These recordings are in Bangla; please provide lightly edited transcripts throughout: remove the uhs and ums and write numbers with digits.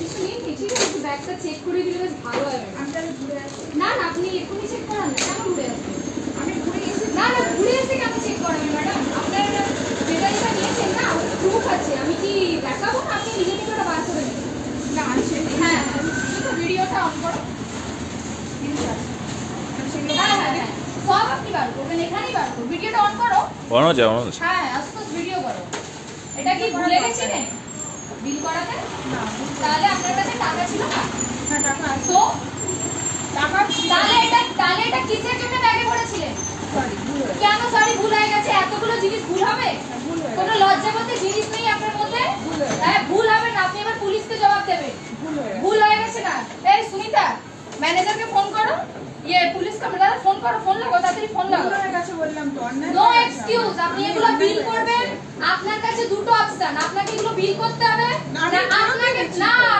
কিছু নিয়ে ঠিক আছে, ব্যাগটা চেক করে দিলে বেশ ভালো হবে। আমি তাহলে ঘুরে আসি। না না, আপনি এক্ষুনি চেক করান না, কেন ঘুরে আসবেন? আমি ঘুরে এসেছি। না না, ঘুরে এসে কেন চেক করাবেন ম্যাডাম? আপনার যেটা যেটা নিয়েছেন না, প্রুফ আছে, আমি কি দেখাবো না? আপনি নিজে থেকে ওটা বার করে দিন। না আছে। হ্যাঁ তো ভিডিওটা অন করো। হ্যাঁ হ্যাঁ হ্যাঁ, সব আপনি বার করবেন, এখানেই বার করবেন। ভিডিওটা অন করো। অন হচ্ছে অন হচ্ছে। হ্যাঁ, আস্তে ভিডিও করো। এটা কি ভুলে গেছিলেন বিল করাতে? না, তাহলে আপনার কাছে টাকা ছিল না? হ্যাঁ টাকা আছে। তো টাকা তাহলে এটা কিসের জন্য ব্যাগে ভরেছিলেন? সরি ভুল হয়ে গেছে। কেন সরি ভুল হয়ে গেছে? এতগুলো জিনিস ভুল হবে? ভুল হয়ে কোনো গেছে। লজ্জা বলতে জিনিস নেই আপনার মধ্যে? ভুল হয়ে গেছে। হ্যাঁ, ভুল হবে না, আপনি এবার পুলিশকে জবাব দেবেন। ভুল হয়ে গেছে। ভুল হয়ে গেছে না? এই সুনিতা, ম্যানেজারকে ফোন করো। পুলিশ কমিশনার ফোন করো, ফোন লাগাও, তাড়াতাড়ি ফোন ভুল লাগাও। হয়ে গেছে বললাম তো, অন্যায় নো হয়ে গেছে এক্সকিউজ, আমার। আপনি এগুলো বিল করবেন। আপনার কাছে দুটো অপশন, আপনাকে এগুলো বিল করতে হবে না, না আমি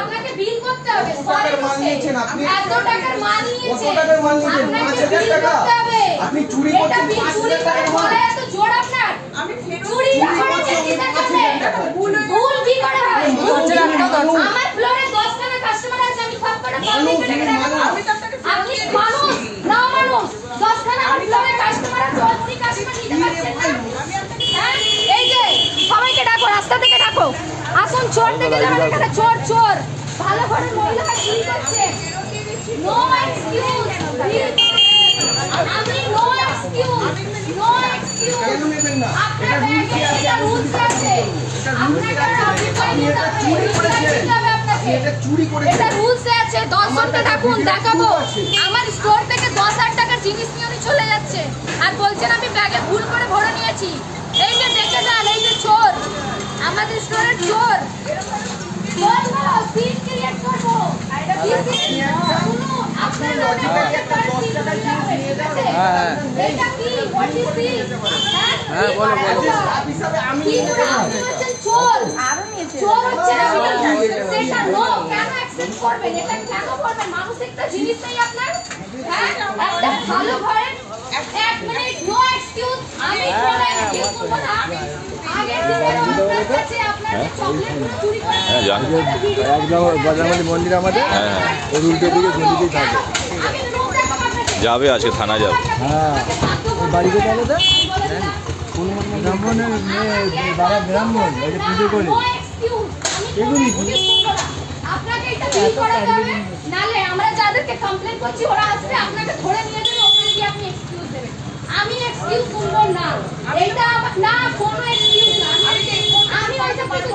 আপনাকে বিল করতে হবে। কত টাকার মাল নিয়েছেন আপনি? এত টাকার মাল কত নিয়েছেন, টাকার মাল নিয়েছেন? আপনাকে 5,000 বিল টাকা? করতে হবে। আপনি চুরি এটা করছেন বিল 5,000 চুরি করে টাকার মাল। বলে এত জোর আপনার? আমি ফেরত চুরি দিচ্ছি। করেছে কিসের জন্য? ভুল হয়ে গেছে। ভুল কি করে হয়? ভুল কি করে হয়? মানুষ। আমার ফ্লোরে 10 খানা কাস্টমার আছে, আমি সব কটা পাবলিক কেটে রাখবো। আমি তো আপনাকে ফেরত আপনি দিয়ে মানুষ দিচ্ছি। না মানুষ? 10 খানা আমার ফ্লোরে কাস্টমার আছে, উনি কাস্টমার নিতে পারছেন না? আমি আপনাকে হ্যাঁ, এই যে সবাইকে ডাকো, রাস্তা থেকে ডাকো। আসুন, চোর থেকে যাবেন এখানে, চোর চোর। ভালো করে মহিলারা চুরি করছে। ফেরত দিয়ে দিচ্ছি। নো এক্সকিউজ, আমি নো এক্সকিউজ, নো এক্সকিউজ। কেন নেবেন না? আপনার এটা রুলস ব্যাগে আছে। এটা রুলস আছে। এটা রুলস আপনাকে আছে। ট্রাফিক ফাইন আপনি দিতে এটা হবে, চুরি রুলস করেছেন। দিতে হবে আপনাকে। আপনি এটা চুরি করেছেন। এটা রুলস আছে, 10 আমার জনকে কাছে ডাকুন, ভিডিও দেখাবো। proof আছে। আমার স্টোর থেকে 10,000 টাকার জিনিস নিয়ে উনি চলে যাচ্ছে আর বলছেন আমি ব্যাগে ভুল করে ভরে নিয়েছি। এই যে দেখে যান, এই যে চোর, আমাদের স্টোরের চোর। বলবো সিন ক্রিয়েট করবো। শুনুন, আপনার নামে লজিক্যালি একটা 10 scene টাকার করতে হবে, জিনিস নিয়ে ঠিক আছে? হ্যাঁ, এইটা কি? What is this? হ্যাঁ, কি বলো, করে বলো। এটা? স্টাফ হিসাবে আমি কি করে? আপনি হচ্ছেন চোর। আরো নিয়েছে। চোর হচ্ছে না, হ্যাঁ, সেটা নো, কেন অ্যাকসেপ্ট করবেন? এটা কেন করবেন? মানুষ একটা জিনিস নেই আপনার? হ্যাঁ, একটা ভালো ঘরের 1 মিনিট, নো এক্সকিউজ। আমি কোনো এক্সকিউজ করব না। আগের দিনের আপনার কাছে আপনার যে চকলেটগুলো চুরি করে হ্যাঁ, জানি। একদম বজরংবলী মন্দির আমাদের হ্যাঁ। ওর উল্টো দিকে গলিতেই থাকে। আমি নো টাকা পাঠাতে। যাবে আজকে থানা যাবে। হ্যাঁ। ওর বাড়ি কোথায় বলতে? ব্রাহ্মণের মেয়ে, বাবা ব্রাহ্মণ, ওই যে পুজো করে। এগুলি কি? আপনাকে এটা বিল করাতে হবে, নালে আমরা যাদেরকে কমপ্লেইন করছি ওরা আসবে আপনাকে ধরে নিয়ে যাবে, ওখানে গিয়ে আপনি এক্সকিউজ দেবেন। আমি এক্সকিউজ শুনবো না, এটা না কোনো এক্সকিউজ না। আমি ওইটা পাশে